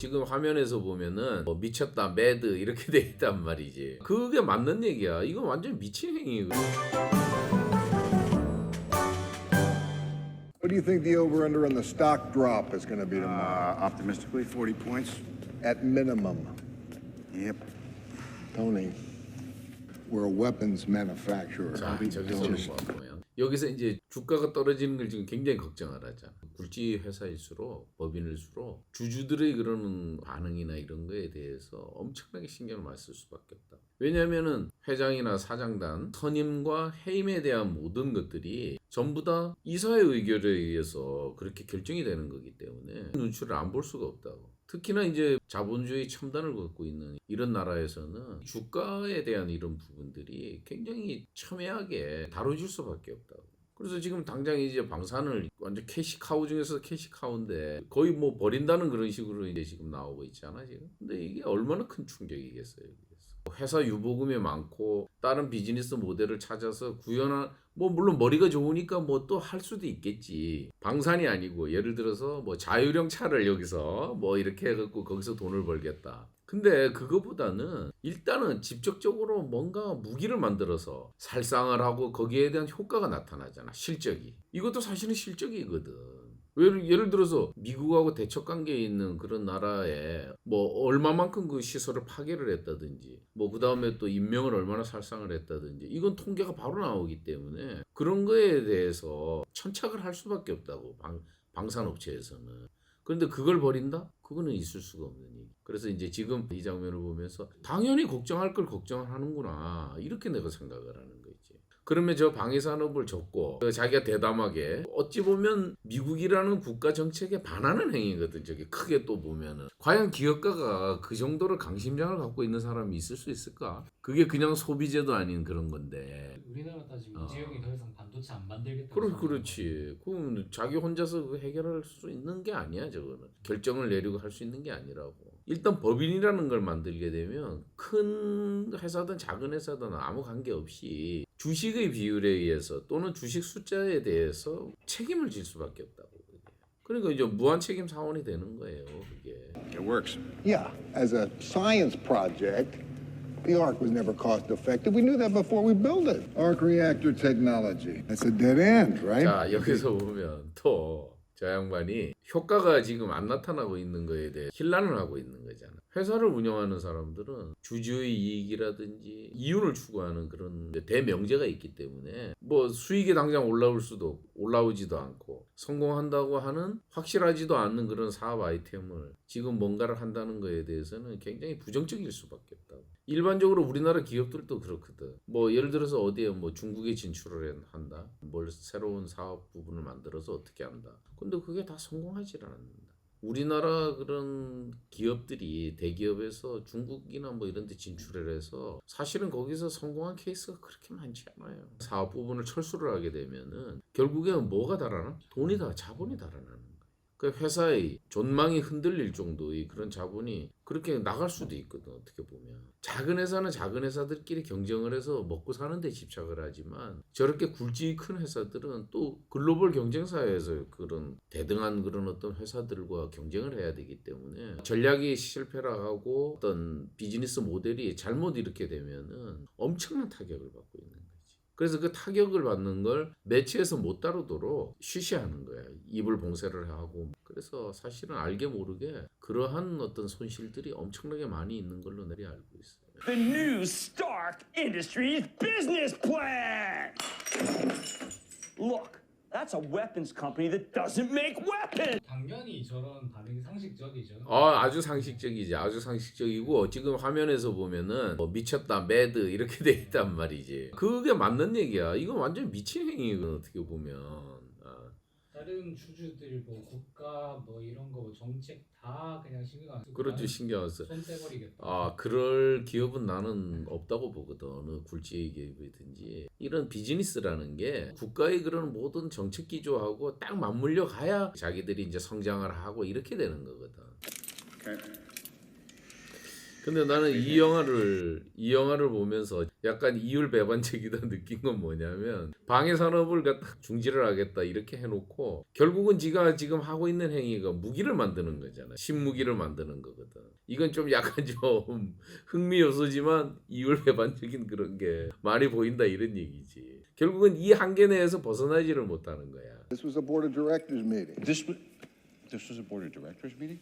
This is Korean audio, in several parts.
지금 화면에서 보면은 뭐 미쳤다, 매드 이렇게 돼 있단 말이지. 그게 맞는 얘기야. 이건 완전 미친 행위거든. What do you think the over-under on the stock drop is going to be tomorrow? Optimistically, 40 points. At minimum. Yep. Tony, we're a weapons manufacturer. 자, 저기서는 뭐 보면 여기서 이제 주가가 떨어지는 걸 지금 굉장히 걱정을 하잖아. 굴지 회사일수록 법인일수록 주주들의 그런 반응이나 이런 거에 대해서 엄청나게 신경을 많이 쓸 수밖에 없다. 왜냐하면은 회장이나 사장단 선임과 해임에 대한 모든 것들이 전부 다 이사의 의결에 의해서 그렇게 결정이 되는 거기 때문에 눈치를 안 볼 수가 없다고. 특히나 이제 자본주의 첨단을 갖고 있는 이런 나라에서는 주가에 대한 이런 부분들이 굉장히 첨예하게 다뤄질 수밖에 없다고. 그래서 지금 당장 이제 방산을 완전 캐시카우 중에서 캐시카우인데 거의 뭐 버린다는 그런 식으로 이제 지금 나오고 있잖아 지금. 근데 이게 얼마나 큰 충격이겠어요. 회사 유보금이 많고 다른 비즈니스 모델을 찾아서 구현한 뭐 물론 머리가 좋으니까 뭐 또 할 수도 있겠지. 방산이 아니고 예를 들어서 뭐 자율형 차를 여기서 뭐 이렇게 해갖고 거기서 돈을 벌겠다. 근데 그거보다는 일단은 직접적으로 뭔가 무기를 만들어서 살상을 하고 거기에 대한 효과가 나타나잖아. 실적이. 이것도 사실은 실적이거든. 예를 들어서 미국하고 대척 관계에 있는 그런 나라에 뭐 얼마만큼 그 시설을 파괴를 했다든지 뭐 그다음에 또 인명을 얼마나 살상을 했다든지 이건 통계가 바로 나오기 때문에 그런 거에 대해서 천착을 할 수밖에 없다고 방산업체에서는. 그런데 그걸 버린다? 그거는 있을 수가 없는 얘기. 그래서 이제 지금 이 장면을 보면서 당연히 걱정할 걸 걱정을 하는구나 이렇게 내가 생각을 하는 거지. 그러면 저 방위산업을 접고 자기가 대담하게 어찌 보면 미국이라는 국가 정책에 반하는 행위거든. 저게 크게 또 보면은 과연 기업가가 그 정도로 강심장을 갖고 있는 사람이 있을 수 있을까? 그게 그냥 소비재도 아닌 그런 건데. 우리나라 따지면 이재용이 더 이상 반도체 안 만들겠다. 그렇지. 그럼 자기 혼자서 그 해결할 수 있는 게 아니야. 저거는 결정을 내리고 할 수 있는 게 아니라고. 일단 법인이라는 걸 만들게 되면 큰 회사든 작은 회사든 아무 관계 없이 주식의 비율에 의해서 또는 주식 숫자에 대해서 책임을 질 수밖에 없다고. 그러니까 이제 무한 책임 사원이 되는 거예요. 그게. It works. Yeah, as a science project, the arc was never cost effective. We knew that before we built it. Arc reactor technology. That's a dead end, right? 자, 여기서 보면 또 저 양반이 효과가 지금 안 나타나고 있는 거에 대해 혼란을 하고 있는 거잖아. 회사를 운영하는 사람들은 주주의 이익이라든지 이윤을 추구하는 그런 대명제가 있기 때문에 뭐 수익이 당장 올라오지도 않고 성공한다고 하는 확실하지도 않는 그런 사업 아이템을 지금 뭔가를 한다는 거에 대해서는 굉장히 부정적일 수밖에 없다고. 일반적으로 우리나라 기업들도 그렇거든. 뭐 예를 들어서 어디에 뭐 중국에 진출을 한다. 뭘 새로운 사업 부분을 만들어서 어떻게 한다. 근데 그게 다 성공하지 않는다. 우리나라 그런 기업들이 대기업에서 중국이나 뭐 이런 데 진출을 해서 사실은 거기서 성공한 케이스가 그렇게 많지 않아요. 사업 부분을 철수를 하게 되면은 결국에는 뭐가 달아나? 돈이 다 자본이 달아나는 거예요. 그 회사의 존망이 흔들릴 정도의 그런 자본이 그렇게 나갈 수도 있거든. 어떻게 보면 작은 회사는 작은 회사들끼리 경쟁을 해서 먹고 사는 데 집착을 하지만 저렇게 굵직이 큰 회사들은 또 글로벌 경쟁사회에서 그런 대등한 그런 어떤 회사들과 경쟁을 해야 되기 때문에 전략이 실패를 하고 어떤 비즈니스 모델이 잘못 이렇게 되면은 엄청난 타격을 받고 있는 거예요. 그래서 그 타격을 받는 걸 매체에서 못 다루도록 쉬쉬하는 거야. 입을 봉쇄를 하고. 그래서 사실은 알게 모르게 그러한 어떤 손실들이 엄청나게 많이 있는 걸로 내가 알고 있어요. The new Stark Industries business plan! Look, that's a weapons company that doesn't make weapons! 당연히 저런 반응이 상식적이죠. 아주 상식적이지. 아주 상식적이고 지금 화면에서 보면은 뭐 미쳤다, 매드 이렇게 돼 있단 말이지. 그게 맞는 얘기야. 이건 완전 미친 행위거든 어떻게 보면. 다른 주주들 뭐 국가 뭐 이런 거 뭐 정책 다 그냥 신경 안 쓰고 그렇죠. 신경 안 써. 손 떼버리겠다. 그럴 기업은 나는 없다고 보거든. 어느 굴지의 기업이든지. 이런 비즈니스라는 게 국가의 그런 모든 정책 기조하고 딱 맞물려 가야 자기들이 이제 성장을 하고 이렇게 되는 거거든. Okay. 근데 나는 이 영화를 보면서 약간 이율배반적이다 느낀 건 뭐냐면 방해 산업을 갖다 중지를 하겠다 이렇게 해놓고 결국은 지가 지금 하고 있는 행위가 무기를 만드는 거잖아. 신무기를 만드는 거거든. 이건 좀 약간 좀 흥미 요소지만 이율배반적인 그런 게 많이 보인다 이런 얘기지. 결국은 이 한계 내에서 벗어나지를 못하는 거야. This was a board of directors meeting. This was a board of directors meeting?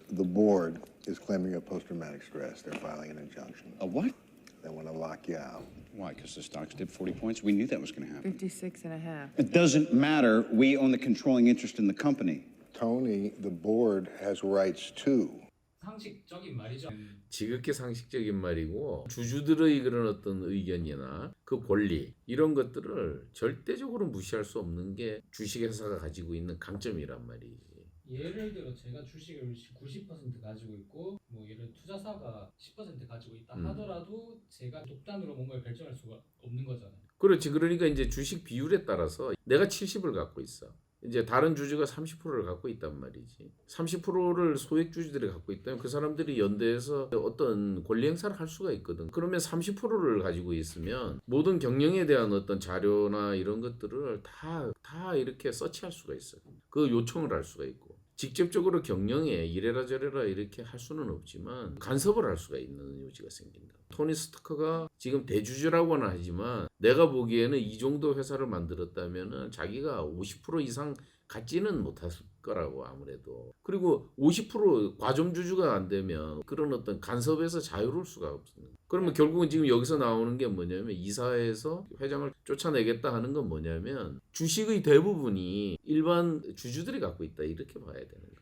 The board is claiming you have post-traumatic stress. They're filing an injunction. A what? They want to lock you out. Why? Because the stocks dipped 40 points? We knew that was going to happen. 56 and a half. It doesn't matter. We own the controlling interest in the company. Tony, the board has rights too. 상식적인 말이죠. 지극히 상식적인 말이고 주주들의 그런 어떤 의견이나 그 권리 이런 것들을 절대적으로 무시할 수 없는 게 주식회사가 가지고 있는 강점이란 말이지. 예를 들어 제가 주식을 90% 가지고 있고 뭐 예를 투자사가 10% 가지고 있다 하더라도 제가 독단으로 뭔가를 결정할 수가 없는 거잖아요. 그렇지. 그러니까 이제 주식 비율에 따라서 내가 70을 갖고 있어. 이제 다른 주주가 30%를 갖고 있단 말이지. 30%를 소액 주주들이 갖고 있다면 그 사람들이 연대해서 어떤 권리 행사를 할 수가 있거든. 그러면 30%를 가지고 있으면 모든 경영에 대한 어떤 자료나 이런 것들을 다 이렇게 서치할 수가 있어. 그 요청을 할 수가 있고. 직접적으로 경영에 이래라 저래라 이렇게 할 수는 없지만 간섭을 할 수가 있는 여지가 생긴다. 토니 스타크가 지금 대주주라고는 하지만 내가 보기에는 이 정도 회사를 만들었다면은 자기가 50% 이상 갖지는 못할 거라고 아무래도. 그리고 50% 과점주주가 안 되면 그런 어떤 간섭에서 자유로울 수가 없습니다. 그러면 결국은 지금 여기서 나오는 게 뭐냐면 이사회에서 회장을 쫓아내겠다 하는 건 뭐냐면 주식의 대부분이 일반 주주들이 갖고 있다 이렇게 봐야 되는 거예요.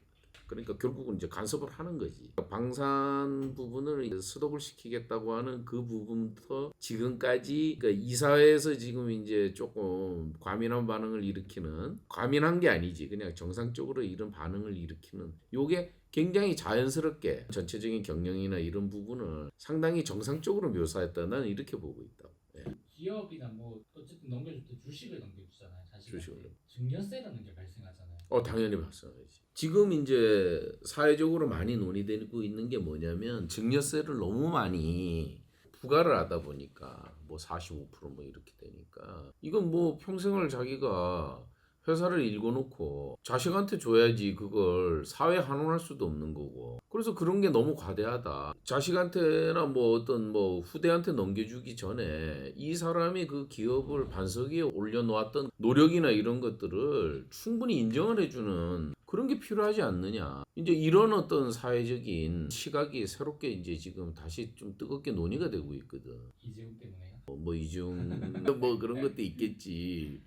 그러니까 결국은 이제 간섭을 하는 거지. 방산 부분을 스톱을 시키겠다고 하는 그 부분부터 지금까지 그러니까 이사회에서 지금 이제 조금 과민한 반응을 일으키는 과민한 게 아니지 그냥 정상적으로 이런 반응을 일으키는 요게 굉장히 자연스럽게 전체적인 경영이나 이런 부분을 상당히 정상적으로 묘사했다. 나는 이렇게 보고 있다. 예. 기업이나 뭐 어쨌든 넘겨줄 때 주식을 넘겨주잖아요. 자식한테. 주식을. 증여세라는 게 발생하잖아요. 당연히 발생하지. 지금 이제 사회적으로 많이 논의되고 있는 게 뭐냐면 증여세를 너무 많이 부과를 하다 보니까 뭐 45% 이렇게 되니까 이건 뭐 평생을 자기가 회사를 일궈놓고 자식한테 줘야지 그걸 사회에 환원할 수도 없는 거고 그래서 그런 게 너무 과대하다. 자식한테나 뭐 어떤 뭐 후대한테 넘겨주기 전에 이 사람이 그 기업을 반석 위에 올려놓았던 노력이나 이런 것들을 충분히 인정을 해주는 그런 게 필요하지 않느냐. 이제 이런 어떤 사회적인 시각이 새롭게 이제 지금 다시 좀 뜨겁게 논의가 되고 있거든. 이재용 때문에요. 뭐 이중 뭐 그런 것도 있겠지.